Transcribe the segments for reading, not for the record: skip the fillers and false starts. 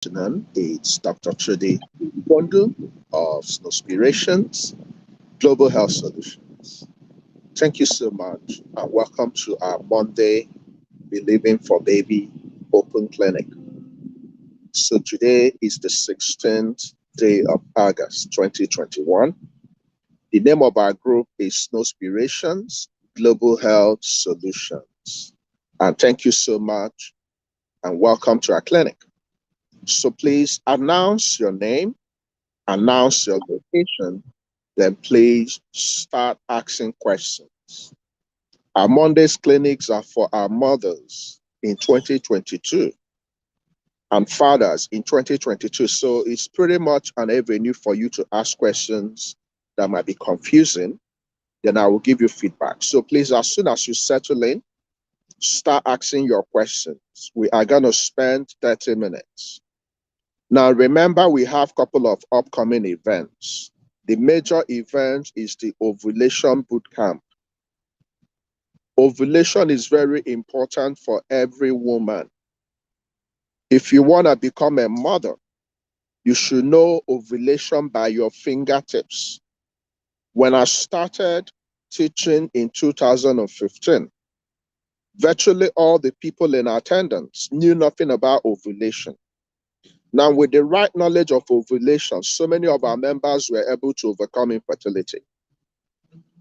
afternoon. It's Dr. Chudi Ufondu of Snowspirations, Global Health Solutions. Thank you so much and welcome to our Monday Believing for Baby Open Clinic. So today is the 16th day of August 2021. The name of our group is Snowspirations, Global Health Solutions. And thank you so much and welcome to our clinic. So please announce your name, announce your location, then please start asking questions. Our Mondays clinics are for our mothers in 2022 and fathers in 2022. So it's pretty much an avenue for you to ask questions that might be confusing. Then I will give you feedback. So please, as soon as you settle in, start asking your questions. We are going to spend 30 minutes. Now, remember, we have a couple of upcoming events. The major event is the ovulation bootcamp. Ovulation is very important for every woman. If you want to become a mother, you should know ovulation by your fingertips. When I started teaching in 2015, virtually all the people in attendance knew nothing about ovulation. Now, with the right knowledge of ovulation, so many of our members were able to overcome infertility.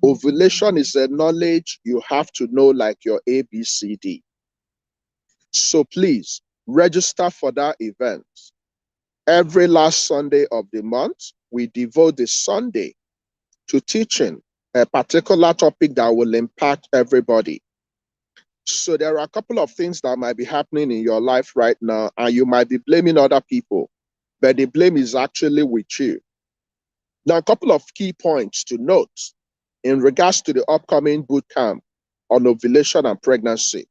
Ovulation is a knowledge you have to know like your ABCD. So please register for that event. Every last Sunday of the month, we devote the Sunday to teaching a particular topic that will impact everybody. So there are a couple of things that might be happening in your life right now, and you might be blaming other people, but the blame is actually with you. Now, a couple of key points to note in regards to the upcoming boot camp on ovulation and pregnancy.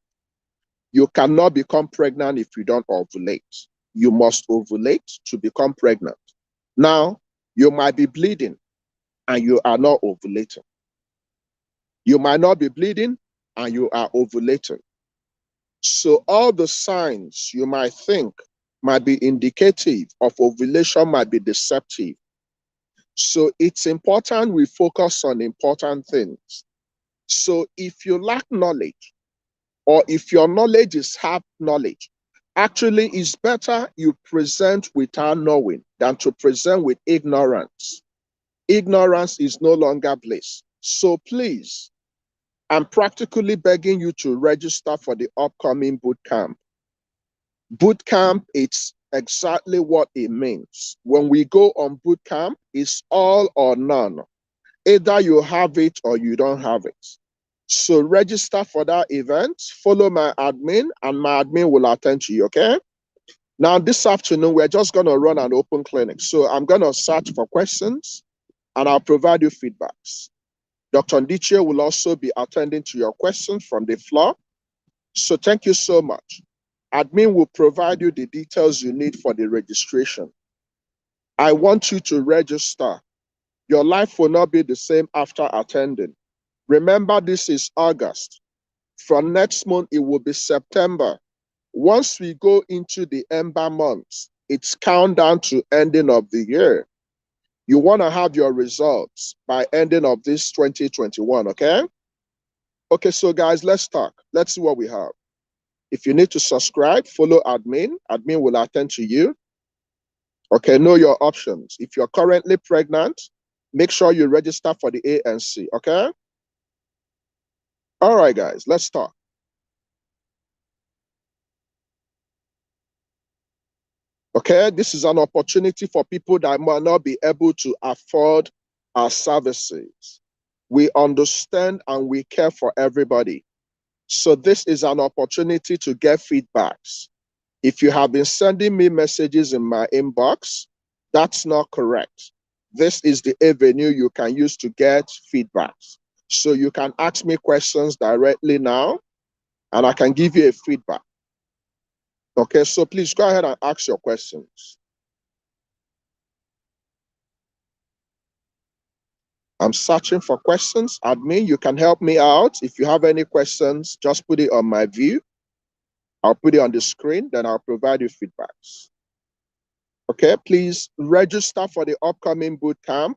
You cannot become pregnant if you don't ovulate. You must ovulate to become pregnant. Now, you might be bleeding and you are not ovulating. You might not be bleeding and you are ovulating. So all the signs you might think might be indicative of ovulation might be deceptive. So it's important we focus on important things. So if you lack knowledge, or if your knowledge is half knowledge, actually it's better you present without knowing than to present with ignorance. Ignorance is no longer bliss. So please, I'm practically begging you to register for the upcoming boot camp. Boot camp, it's exactly what it means. When we go on boot camp, it's all or none. Either you have it or you don't have it. So register for that event, follow my admin, and my admin will attend to you, okay? Now, this afternoon, we're just going to run an open clinic. So I'm going to search for questions, and I'll provide you feedbacks. Dr. Ndichie will also be attending to your questions from the floor. So thank you so much. Admin will provide you the details you need for the registration. I want you to register. Your life will not be the same after attending. Remember, this is August. From next month, it will be September. Once we go into the ember months, it's countdown to ending of the year. You want to have your results by ending of this 2021, okay? Okay, so guys, let's talk. Let's see what we have. If you need to subscribe, follow admin. Admin will attend to you. Okay, know your options. If you're currently pregnant, make sure you register for the ANC, okay? All right, guys, let's talk. Okay, this is an opportunity for people that might not be able to afford our services. We understand and we care for everybody. So this is an opportunity to get feedbacks. If you have been sending me messages in my inbox, that's not correct. This is the avenue you can use to get feedbacks. So you can ask me questions directly now, and I can give you a feedback. Okay, so please go ahead and ask your questions. I'm searching for questions. Admin, you can help me out. If you have any questions, just put it on my view. I'll put it on the screen, then I'll provide you feedbacks. Okay, please register for the upcoming boot camp.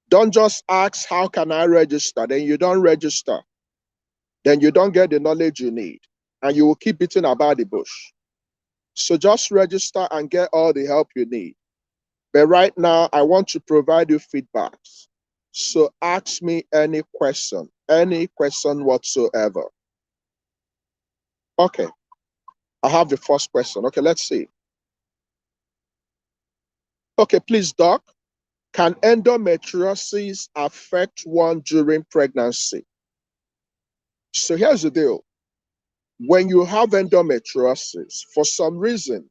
Don't just ask, how can I register? Then you don't register. Then you don't get the knowledge you need. And you will keep beating about the bush. So just register and get all the help you need. But right now, I want to provide you feedbacks. So ask me any question whatsoever. Okay, I have the first question. Okay, let's see. Okay, please, doc, can endometriosis affect one during pregnancy? So here's the deal. When you have endometriosis, for some reasons,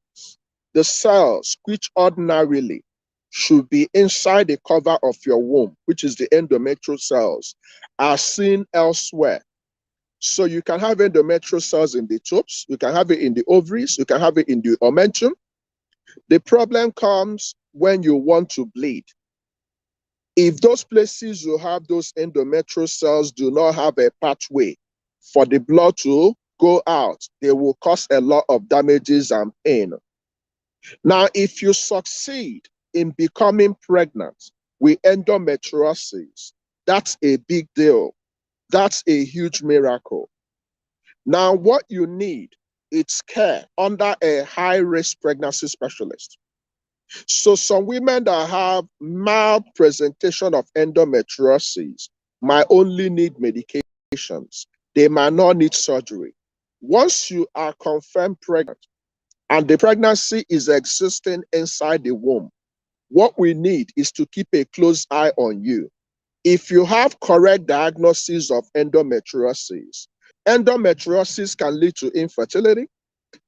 the cells, which ordinarily should be inside the cover of your womb, which is the endometrial cells, are seen elsewhere. So you can have endometrial cells in the tubes, you can have it in the ovaries, you can have it in the omentum. The problem comes when you want to bleed. If those places you have those endometrial cells do not have a pathway for the blood to go out, they will cause a lot of damages and pain. Now, if you succeed in becoming pregnant with endometriosis, that's a big deal. That's a huge miracle. Now, what you need is care under a high-risk pregnancy specialist. So some women that have mild presentation of endometriosis might only need medications. They might not need surgery. Once you are confirmed pregnant and the pregnancy is existing inside the womb, what we need is to keep a close eye on you. If you have correct diagnosis of endometriosis, endometriosis can lead to infertility.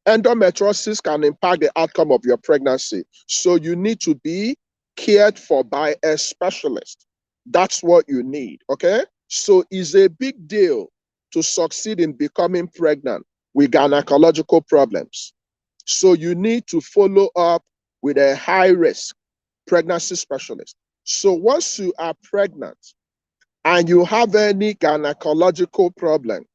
Endometriosis can impact the outcome of your pregnancy. So you need to be cared for by a specialist. That's what you need, okay? So it's a big deal to succeed in becoming pregnant with gynecological problems. So you need to follow up with a high-risk pregnancy specialist. So once you are pregnant and you have any gynecological problem,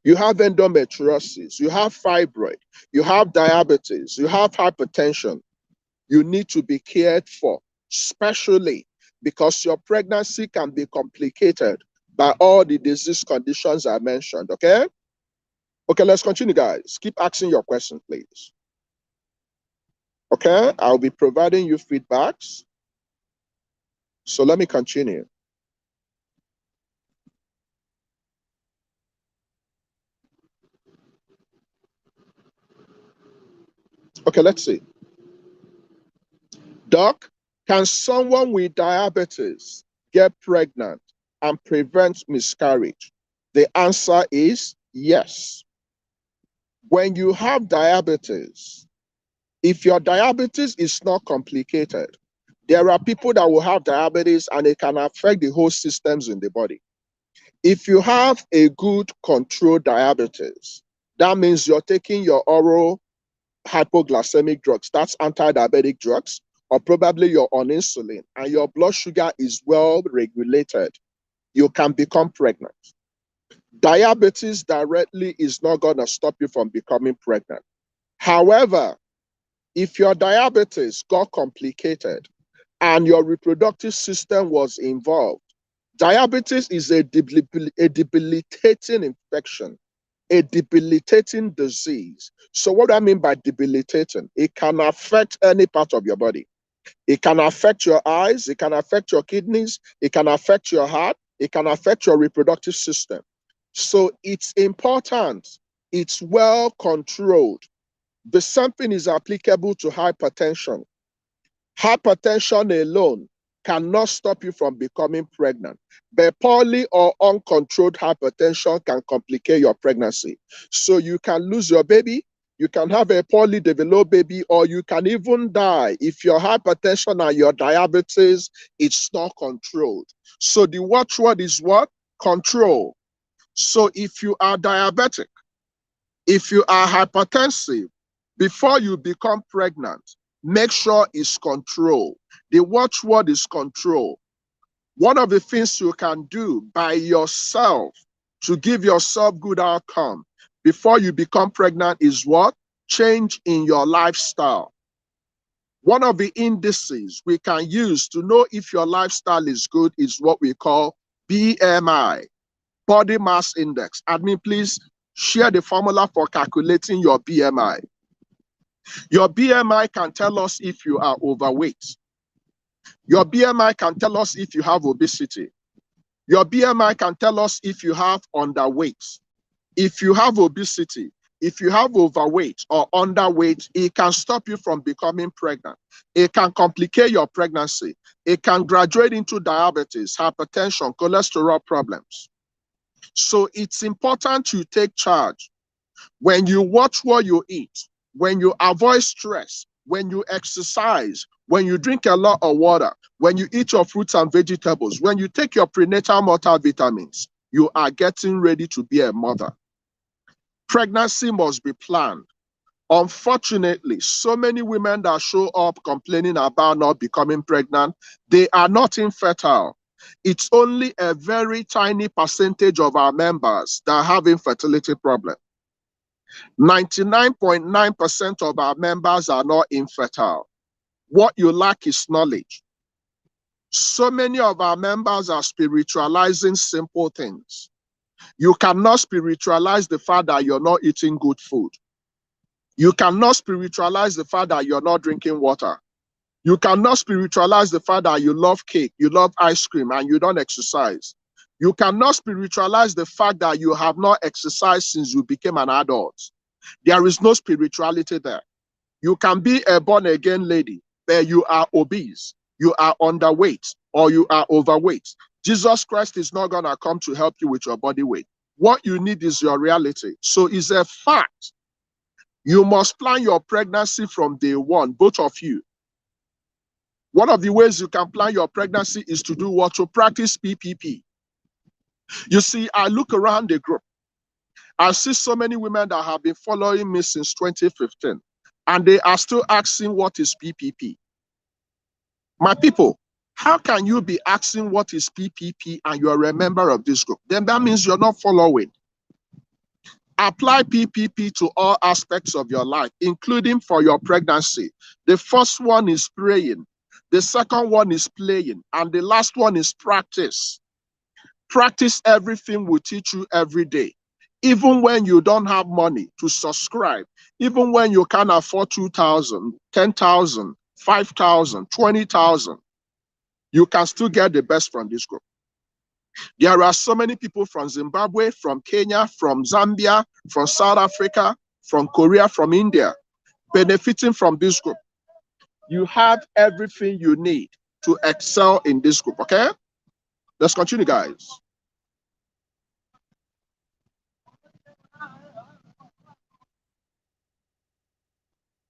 you have endometriosis, you have fibroid, you have diabetes, you have hypertension, you need to be cared for, especially because your pregnancy can be complicated by all the disease conditions I mentioned, okay? Okay, let's continue, guys. Keep asking your question, please. Okay, I'll be providing you feedbacks. So let me continue. Okay, let's see. Doc, can someone with diabetes get pregnant and prevent miscarriage? The answer is yes. When you have diabetes, if your diabetes is not complicated, there are people that will have diabetes and it can affect the whole systems in the body. If you have a good controlled diabetes, that means you're taking your oral hypoglycemic drugs, that's anti-diabetic drugs, or probably you're on insulin and your blood sugar is well regulated, you can become pregnant. Diabetes directly is not going to stop you from becoming pregnant. However, if your diabetes got complicated and your reproductive system was involved, diabetes is a debilitating infection, a debilitating disease. So what do I mean by debilitating? It can affect any part of your body. It can affect your eyes, it can affect your kidneys, it can affect your heart, it can affect your reproductive system. So it's important, it's well controlled. The same thing is applicable to hypertension. Hypertension alone cannot stop you from becoming pregnant, but poorly or uncontrolled hypertension can complicate your pregnancy. So you can lose your baby, you can have a poorly developed baby, or you can even die if your hypertension and your diabetes is not controlled. So the watchword is what? Control. So if you are diabetic, if you are hypertensive, before you become pregnant, make sure it's control. The watchword is control. One of the things you can do by yourself to give yourself good outcome before you become pregnant is what? Change in your lifestyle. One of the indices we can use to know if your lifestyle is good is what we call BMI, body mass index. Admin, please share the formula for calculating your BMI. Your BMI can tell us if you are overweight. Your BMI can tell us if you have obesity. Your BMI can tell us if you have underweight. If you have obesity, if you have overweight or underweight, it can stop you from becoming pregnant. It can complicate your pregnancy. It can graduate into diabetes, hypertension, cholesterol problems. So it's important you take charge. When you watch what you eat, when you avoid stress, when you exercise, when you drink a lot of water, when you eat your fruits and vegetables, when you take your prenatal multivitamins, you are getting ready to be a mother. Pregnancy must be planned. Unfortunately, so many women that show up complaining about not becoming pregnant, they are not infertile. It's only a very tiny percentage of our members that have infertility problem. 99.9% of our members are not infertile. What you lack is knowledge. So many of our members are spiritualizing simple things. You cannot spiritualize the fact that you're not eating good food. You cannot spiritualize the fact that you're not drinking water. You cannot spiritualize the fact that you love cake, you love ice cream, and you don't exercise. You cannot spiritualize the fact that you have not exercised since you became an adult. There is no spirituality there. You can be a born-again lady, but you are obese, you are underweight, or you are overweight. Jesus Christ is not going to come to help you with your body weight. What you need is your reality. So it's a fact. You must plan your pregnancy from day one, both of you. One of the ways you can plan your pregnancy is to do what? To practice PPP. You see, I look around the group. I see so many women that have been following me since 2015, and they are still asking what is PPP. My people, how can you be asking what is PPP and you are a member of this group? Then that means you're not following. Apply PPP to all aspects of your life, including for your pregnancy. The first one is praying. The second one is playing. And the last one is practice. Practice everything we teach you every day. Even when you don't have money to subscribe, even when you can't afford 2,000, 10,000, 5,000, 20,000, you can still get the best from this group. There are so many people from Zimbabwe, from Kenya, from Zambia, from South Africa, from Korea, from India, benefiting from this group. You have everything you need to excel in this group, okay? Let's continue, guys.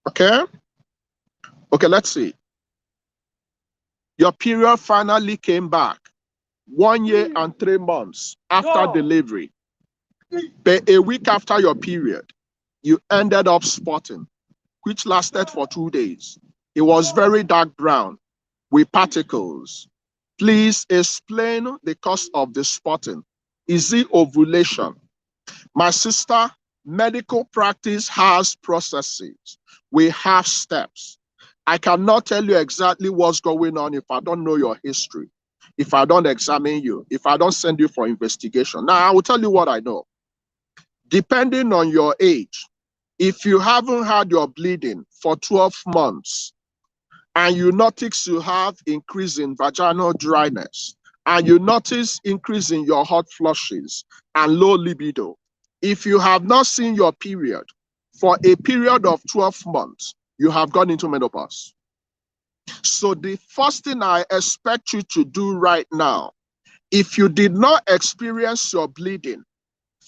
Okay? Okay, let's see. Your period finally came back 1 year and 3 months after delivery. But a week after your period, you ended up spotting, which lasted for 2 days. It was very dark brown with particles. Please explain the cause of the spotting. Is it ovulation? My sister, medical practice has processes. We have steps. I cannot tell you exactly what's going on if I don't know your history, if I don't examine you, if I don't send you for investigation. Now, I will tell you what I know. Depending on your age, if you haven't had your bleeding for 12 months, and you notice you have increase in vaginal dryness, and you notice increase in your hot flushes and low libido, if you have not seen your period for a period of 12 months, you have gone into menopause. So the first thing I expect you to do right now, if you did not experience your bleeding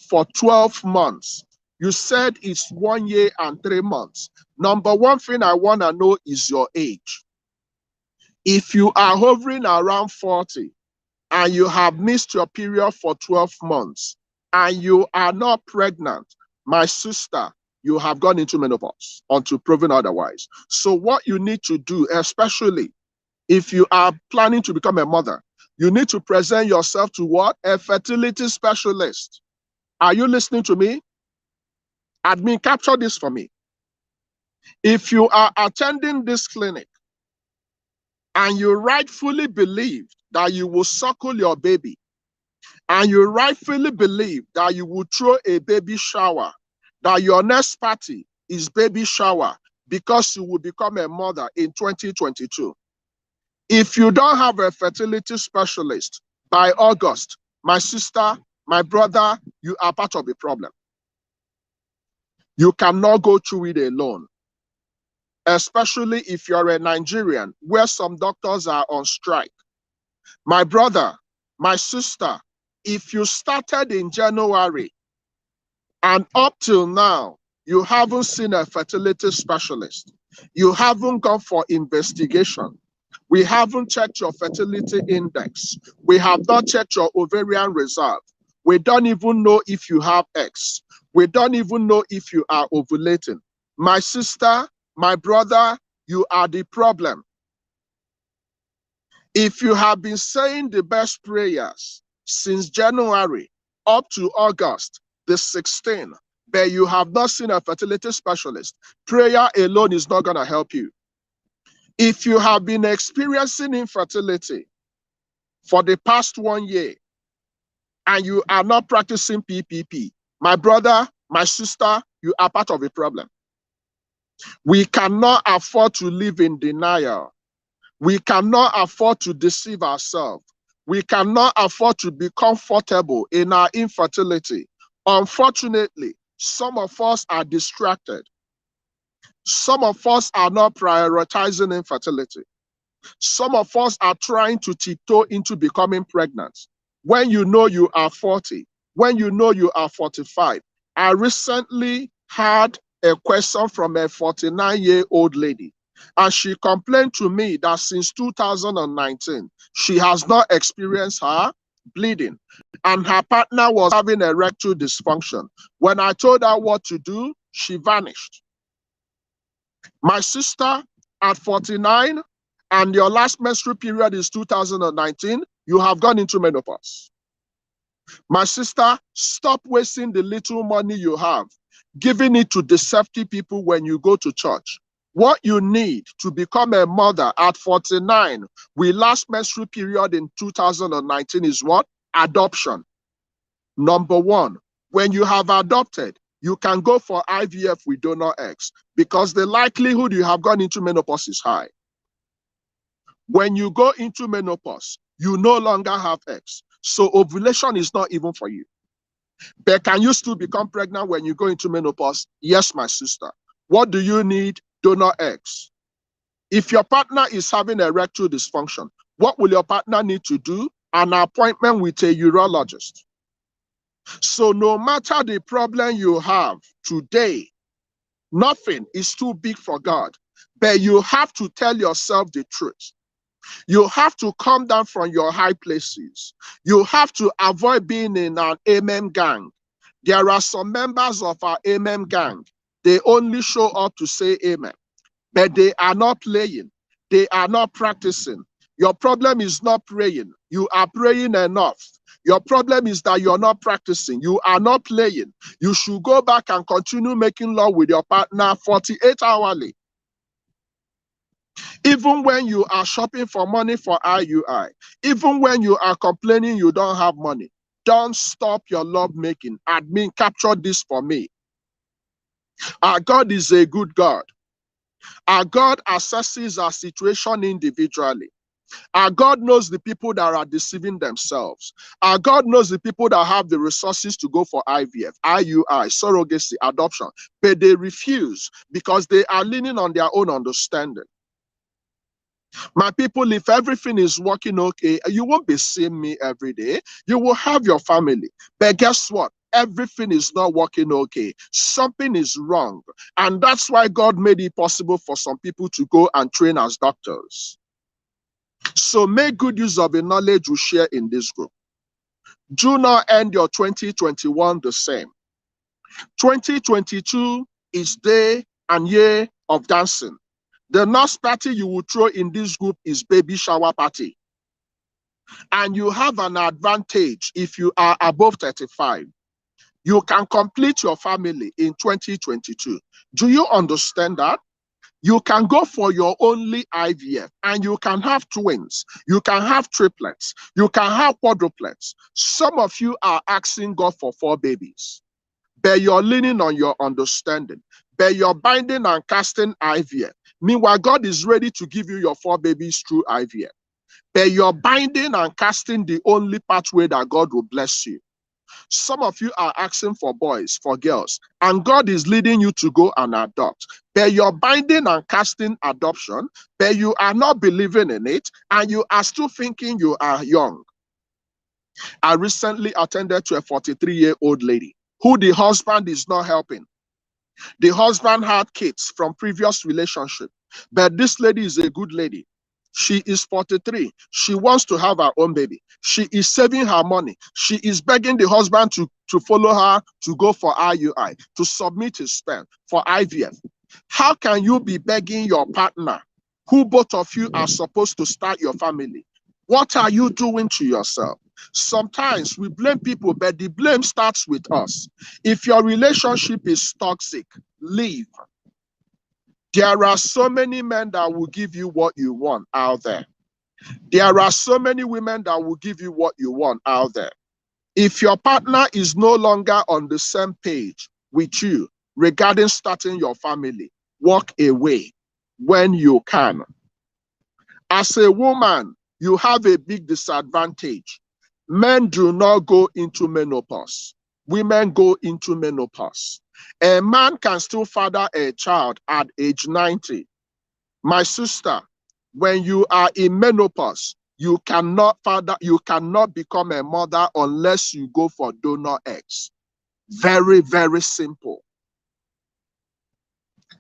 for 12 months, you said it's 1 year and 3 months. Number one thing I want to know is your age. If you are hovering around 40 and you have missed your period for 12 months and you are not pregnant, my sister, you have gone into menopause until proven otherwise. So what you need to do, especially if you are planning to become a mother, you need to present yourself to what? A fertility specialist. Are you listening to me? Admin, capture this for me. If you are attending this clinic and you rightfully believe that you will suckle your baby, and you rightfully believe that you will throw a baby shower, that your next party is baby shower because you will become a mother in 2022. If you don't have a fertility specialist by August, my sister, my brother, you are part of the problem. You cannot go through it alone, especially if you're a Nigerian where some doctors are on strike. My brother, my sister, if you started in January and up till now, you haven't seen a fertility specialist, you haven't gone for investigation, we haven't checked your fertility index, we have not checked your ovarian reserve, we don't even know if you have eggs, we don't even know if you are ovulating. My sister, my brother, you are the problem. If you have been saying the best prayers since January up to August the 16th, but you have not seen a fertility specialist, prayer alone is not going to help you. If you have been experiencing infertility for the past 1 year and you are not practicing PPP, my brother, my sister, you are part of the problem. We cannot afford to live in denial. We cannot afford to deceive ourselves. We cannot afford to be comfortable in our infertility. Unfortunately, some of us are distracted. Some of us are not prioritizing infertility. Some of us are trying to tiptoe into becoming pregnant. When you know you are 40, when you know you are 45. I recently had a question from a 49-year-old lady. And she complained to me that since 2019, she has not experienced her bleeding. And her partner was having erectile dysfunction. When I told her what to do, she vanished. My sister, at 49, and your last menstrual period is 2019, you have gone into menopause. My sister, stop wasting the little money you have, giving it to deceptive people when you go to church. What you need to become a mother at 49, with last menstrual period in 2019 is what? Adoption. Number one, when you have adopted, you can go for IVF with donor eggs because the likelihood you have gone into menopause is high. When you go into menopause, you no longer have eggs. So ovulation is not even for you. But can you still become pregnant when you go into menopause? Yes, my sister. What do you need? Donor eggs. If your partner is having erectile dysfunction, what will your partner need to do? An appointment with a urologist. So no matter the problem you have today, nothing is too big for God. But you have to tell yourself the truth. You have to come down from your high places. You have to avoid being in an amen gang. There are some members of our amen gang. They only show up to say amen, but they are not playing. They are not practicing. Your problem is not praying. You are praying enough. Your problem is that you're not practicing. You are not playing. You should go back and continue making love with your partner 48 hourly. Even when you are shopping for money for IUI, even when you are complaining you don't have money, don't stop your love making. Admin, capture this for me. Our God is a good God. Our God assesses our situation individually. Our God knows the people that are deceiving themselves. Our God knows the people that have the resources to go for IVF, IUI, surrogacy, adoption, but they refuse because they are leaning on their own understanding. My people, if everything is working okay, you won't be seeing me every day. You will have your family. But guess what? Everything is not working okay. Something is wrong. And that's why God made it possible for some people to go and train as doctors. So make good use of the knowledge we share in this group. Do not end your 2021 the same. 2022 is day and year of dancing. The next party you will throw in this group is baby shower party. And you have an advantage if you are above 35. You can complete your family in 2022. Do you understand that? You can go for your only IVF and you can have twins. You can have triplets. You can have quadruplets. Some of you are asking God for 4 babies, but you're leaning on your understanding, but you're binding and casting IVF. Meanwhile, God is ready to give you your 4 babies through IVF, but you're binding and casting the only pathway that God will bless you. Some of you are asking for boys, for girls, and God is leading you to go and adopt. But you're binding and casting adoption, but you are not believing in it, and you are still thinking you are young. I recently attended to a 43-year-old lady who the husband is not helping. The husband had kids from previous relationship, but this lady is a good lady. She is 43. She wants to have her own baby. She is saving her money. She is begging the husband to follow her to go for IUI, to submit his sperm for IVF. How can you be begging your partner, who both of you are supposed to start your family? What are you doing to yourself? Sometimes we blame people, but the blame starts with us. If your relationship is toxic, leave. There are so many men that will give you what you want out there. There are so many women that will give you what you want out there. If your partner is no longer on the same page with you regarding starting your family, walk away when you can. As a woman, you have a big disadvantage. Men do not go into menopause. Women go into menopause. A man can still father a child at age 90. My sister, when you are in menopause, you cannot become a mother unless you go for donor eggs. Very, very simple.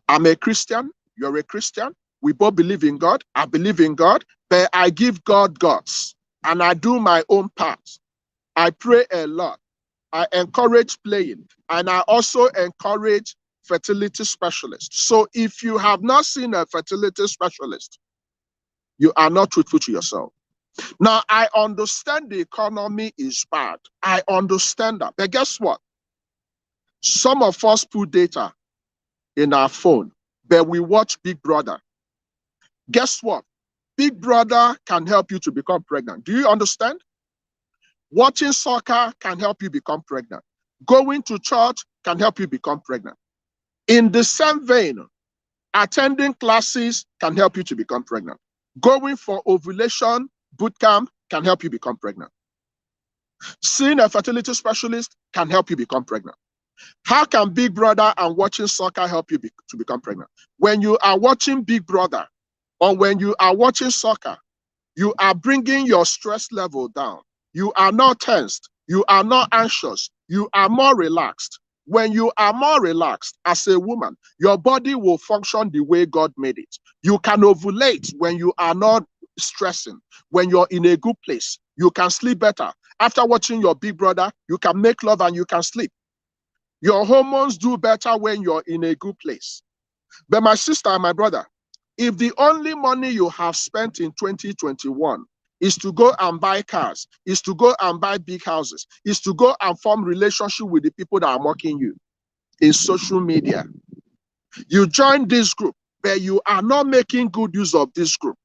I'm a Christian. You're a Christian. We both believe in God. I believe in God, but I give God God's, and I do my own part. I pray a lot. I encourage playing, and I also encourage fertility specialists. So if you have not seen a fertility specialist, you are not truthful to yourself. Now, I understand the economy is bad. I understand that. But guess what? Some of us put data in our phone, but we watch Big Brother. Guess what? Big Brother can help you to become pregnant. Do you understand? Watching soccer can help you become pregnant. Going to church can help you become pregnant. In the same vein, attending classes can help you to become pregnant. Going for ovulation bootcamp can help you become pregnant. Seeing a fertility specialist can help you become pregnant. How can Big Brother and watching soccer help you to become pregnant? When you are watching Big Brother or when you are watching soccer, you are bringing your stress level down. You are not tensed. You are not anxious. You are more relaxed. When you are more relaxed as a woman, your body will function the way God made it. You can ovulate when you are not stressing. When you're in a good place, you can sleep better. After watching your Big Brother, you can make love and you can sleep. Your hormones do better when you're in a good place. But my sister and my brother, if the only money you have spent in 2021 is to go and buy cars, is to go and buy big houses, is to go and form relationship with the people that are mocking you in social media, you join this group, but you are not making good use of this group.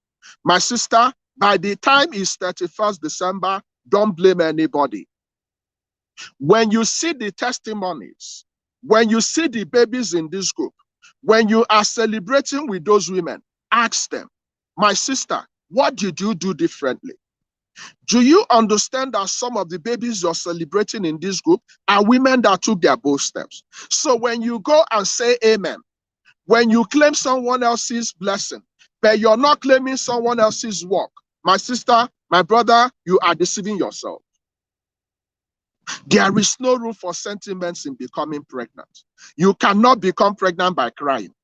My sister, by the time it's 31st December, don't blame anybody. When you see the testimonies, when you see the babies in this group, when you are celebrating with those women, ask them, my sister, what did you do differently? Do you understand that some of the babies you're celebrating in this group are women that took their bold steps? So when you go and say amen, when you claim someone else's blessing, but you're not claiming someone else's work, my sister, my brother, you are deceiving yourself. There is no room for sentiments in becoming pregnant. You cannot become pregnant by crying.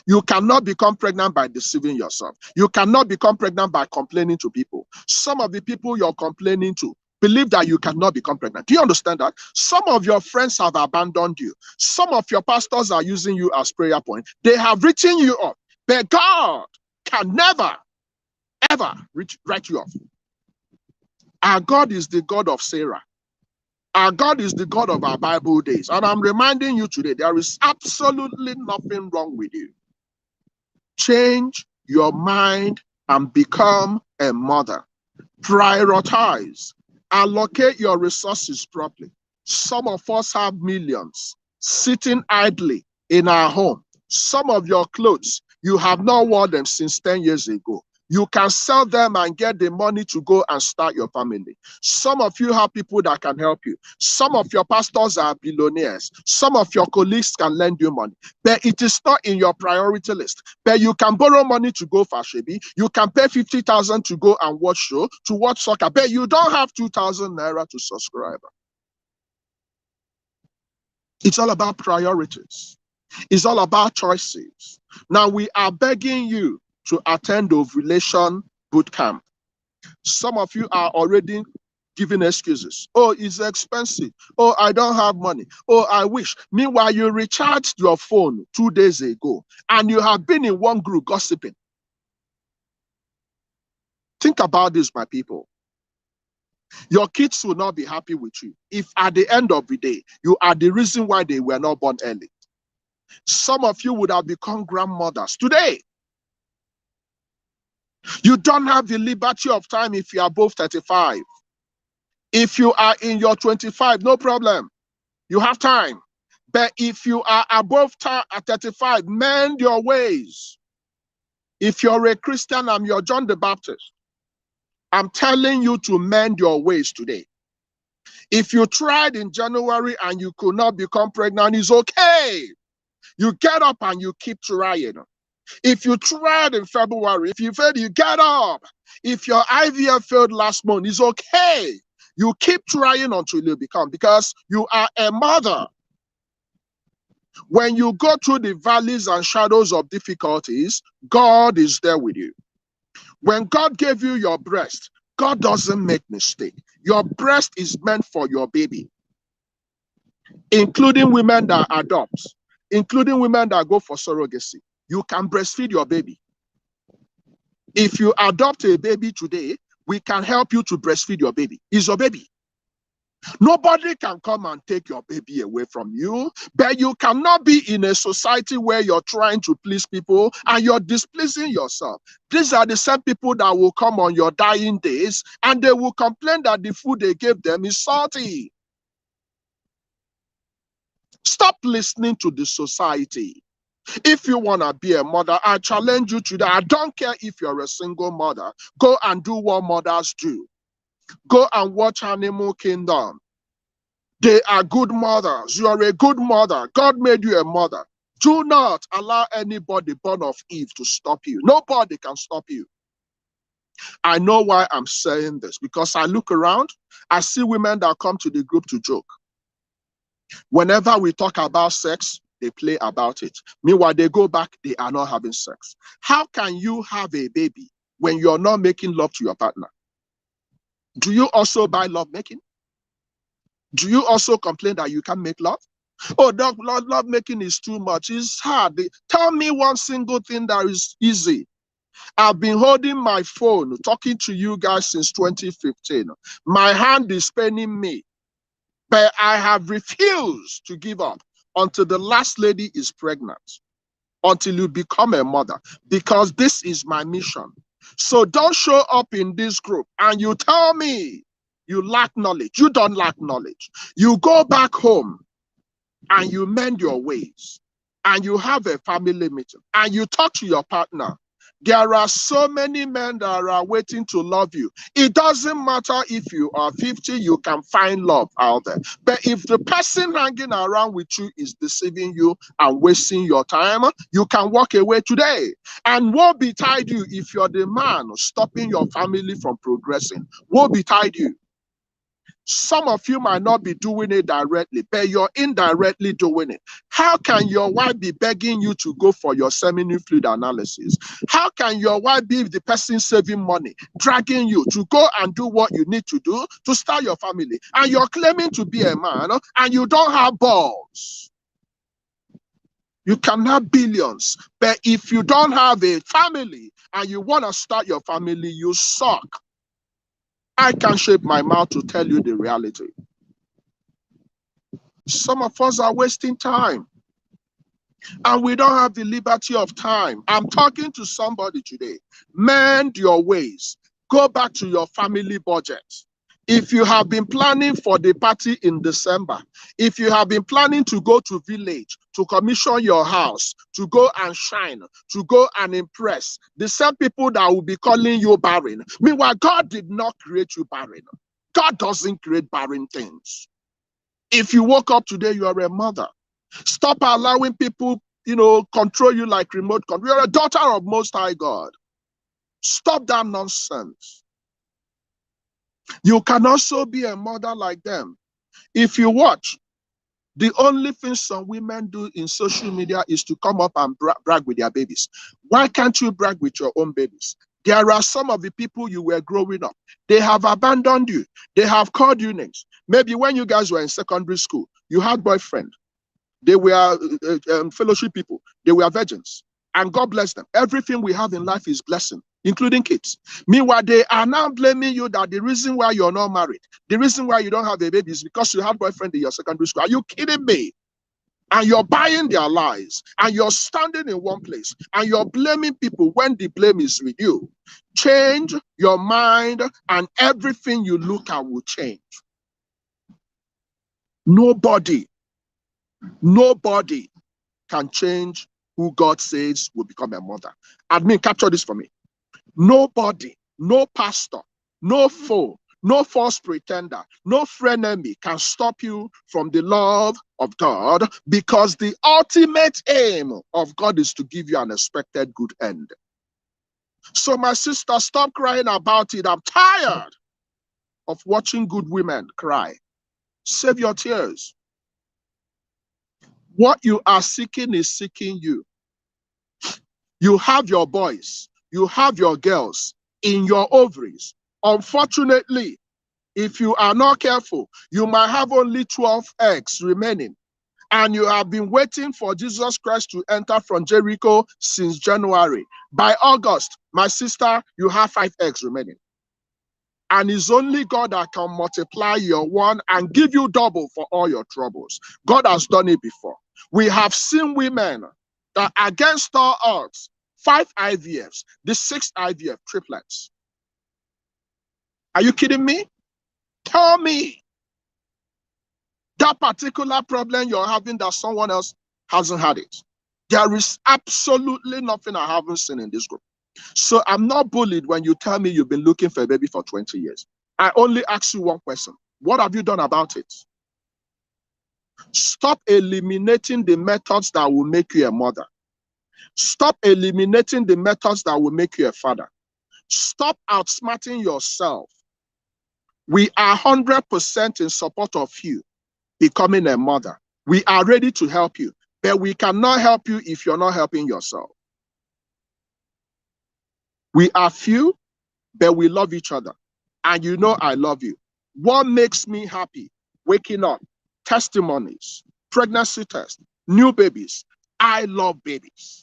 You cannot become pregnant by deceiving yourself. You cannot become pregnant by complaining to people. Some of the people you're complaining to believe that you cannot become pregnant. Do you understand that? Some of your friends have abandoned you. Some of your pastors are using you as prayer point. They have written you off. But God can never, ever write you off. Our God is the God of Sarah. Our God is the God of our Bible days. And I'm reminding you today, there is absolutely nothing wrong with you. Change your mind and become a mother. Prioritize. Allocate your resources properly. Some of us have millions sitting idly in our home. Some of your clothes, you have not worn them since 10 years ago. You can sell them and get the money to go and start your family. Some of you have people that can help you. Some of your pastors are billionaires. Some of your colleagues can lend you money. But it is not in your priority list. But you can borrow money to go for Shebi. You can pay 50,000 to go and watch show, to watch soccer. But you don't have 2,000 naira to subscribe. It's all about priorities. It's all about choices. Now we are begging you to attend ovulation boot camp. Some of you are already giving excuses. Oh, it's expensive. Oh, I don't have money. Oh, I wish. Meanwhile, you recharged your phone 2 days ago and you have been in one group gossiping. Think about this, my people. Your kids will not be happy with you if at the end of the day, you are the reason why they were not born early. Some of you would have become grandmothers today. You don't have the liberty of time if you are above 35. If you are in your 25, no problem. You have time. But if you are above 35, mend your ways. If you're a Christian, I'm your John the Baptist. I'm telling you to mend your ways today. If you tried in January and you could not become pregnant, it's okay. You get up and you keep trying. If you tried in February, if you failed, you get up. If your IVF failed last month, it's okay. You keep trying until you become, because you are a mother. When you go through the valleys and shadows of difficulties, God is there with you. When God gave you your breast, God doesn't make mistake. Your breast is meant for your baby, including women that adopt, including women that go for surrogacy. You can breastfeed your baby. If you adopt a baby today, we can help you to breastfeed your baby. It's your baby. Nobody can come and take your baby away from you, but you cannot be in a society where you're trying to please people and you're displeasing yourself. These are the same people that will come on your dying days and they will complain that the food they gave them is salty. Stop listening to the society. If you want to be a mother, I challenge you today. I don't care if you're a single mother. Go and do what mothers do. Go and watch Animal Kingdom. They are good mothers. You are a good mother. God made you a mother. Do not allow anybody born of Eve to stop you. Nobody can stop you. I know why I'm saying this, because I look around, I see women that come to the group to joke. Whenever we talk about sex, they play about it. Meanwhile, they go back, they are not having sex. How can you have a baby when you're not making love to your partner? Do you also buy love making? Do you also complain that you can't make love? Oh, doc, love making is too much. It's hard. Tell me one single thing that is easy. I've been holding my phone, talking to you guys since 2015. My hand is paining me, but I have refused to give up until the last lady is pregnant, until you become a mother, because this is my mission. So don't show up in this group and you tell me you lack knowledge. You don't lack knowledge. You go back home and you mend your ways and you have a family meeting and you talk to your partner. There are so many men that are waiting to love you. It doesn't matter if you are 50, you can find love out there. But if the person hanging around with you is deceiving you and wasting your time, you can walk away today. And woe betide you if you're the man stopping your family from progressing. Woe betide you. Some of you might not be doing it directly, but you're indirectly doing it. How can your wife be begging you to go for your seminal fluid analysis? How can your wife be the person saving money, dragging you to go and do what you need to do to start your family? And you're claiming to be a man and you don't have balls. You can have billions, but if you don't have a family and you want to start your family, you suck. I can't shape my mouth to tell you the reality. Some of us are wasting time. And we don't have the liberty of time. I'm talking to somebody today. Mend your ways. Go back to your family budget. If you have been planning for the party in December, if you have been planning to go to village, to commission your house, to go and shine, to go and impress, the same people that will be calling you barren. Meanwhile, God did not create you barren. God doesn't create barren things. If you woke up today, you are a mother. Stop allowing people, control you like remote control. You're a daughter of Most High God. Stop that nonsense. You can also be a mother like them. If you watch, the only thing some women do in social media is to come up and brag with their babies. Why can't you brag with your own babies? There are some of the people you were growing up. They have abandoned you. They have called you names. Maybe when you guys were in secondary school, you had boyfriend. They were fellowship people. They were virgins. And God bless them. Everything we have in life is blessing, including kids. Meanwhile, they are now blaming you that the reason why you're not married, the reason why you don't have a baby is because you had boyfriend in your secondary school. Are you kidding me? And you're buying their lies, and you're standing in one place, and you're blaming people when the blame is with you. Change your mind, and everything you look at will change. Nobody can change who God says will become a mother. Admin, capture this for me. Nobody, no pastor, no foe, no false pretender, no frenemy can stop you from the love of God, because the ultimate aim of God is to give you an expected good end. So my sister, stop crying about it. I'm tired of watching good women cry. Save your tears. What you are seeking is seeking you. You have your boys, you have your girls in your ovaries. Unfortunately, if you are not careful, you might have only 12 eggs remaining. And you have been waiting for Jesus Christ to enter from Jericho since January. By August, my sister, you have 5 eggs remaining. And it's only God that can multiply your one and give you double for all your troubles. God has done it before. We have seen women that against all odds, 5 IVFs, the 6th IVF, triplets. Are you kidding me? Tell me that particular problem you're having that someone else hasn't had it. There is absolutely nothing I haven't seen in this group. So I'm not bullied when you tell me you've been looking for a baby for 20 years. I only ask you one question. What have you done about it? Stop eliminating the methods that will make you a mother. Stop eliminating the methods that will make you a father. Stop outsmarting yourself. We are 100% in support of you becoming a mother. We are ready to help you, but we cannot help you if you're not helping yourself. We are few, but we love each other. And you know I love you. What makes me happy? Waking up, testimonies, pregnancy tests, new babies. I love babies.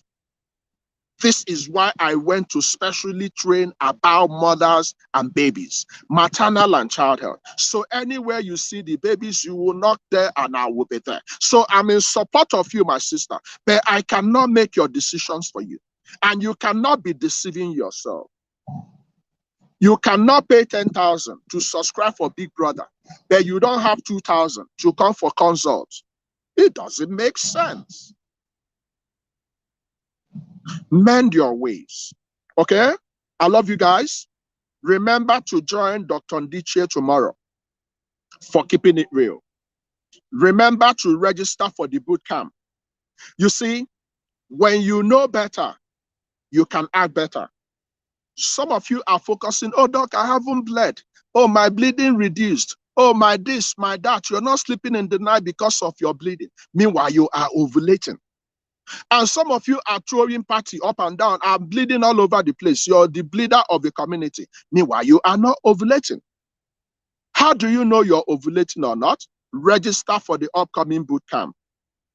This is why I went to specially train about mothers and babies, maternal and child health. So anywhere you see the babies, you will knock there and I will be there. So I'm in support of you, my sister, but I cannot make your decisions for you. And you cannot be deceiving yourself. You cannot pay 10,000 to subscribe for Big Brother, but you don't have 2,000 to come for consults. It doesn't make sense. Mend your ways. Okay? I love you guys. Remember to join Dr. Ndichie tomorrow for Keeping It Real. Remember to register for the boot camp. You see, when you know better, you can act better. Some of you are focusing, oh, doc, I haven't bled. Oh, my bleeding reduced. Oh, my this, my that. You're not sleeping in the night because of your bleeding. Meanwhile, you are ovulating. And some of you are throwing party up and down, are bleeding all over the place. You're the bleeder of the community. Meanwhile, you are not ovulating. How do you know you're ovulating or not? Register for the upcoming boot camp.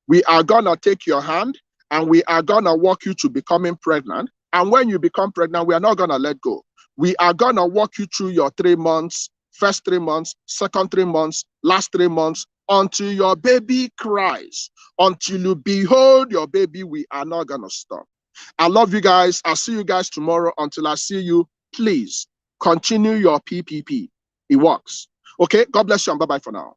We are going to take your hand and we are going to walk you to becoming pregnant. And when you become pregnant, we are not going to let go. We are going to walk you through your 3 months first 3 months, second 3 months, last 3 months, until your baby cries, until you behold your baby. We are not going to stop. I love you guys. I'll see you guys tomorrow. Until I see you, please continue your PPP. It works. Okay, God bless you and bye-bye for now.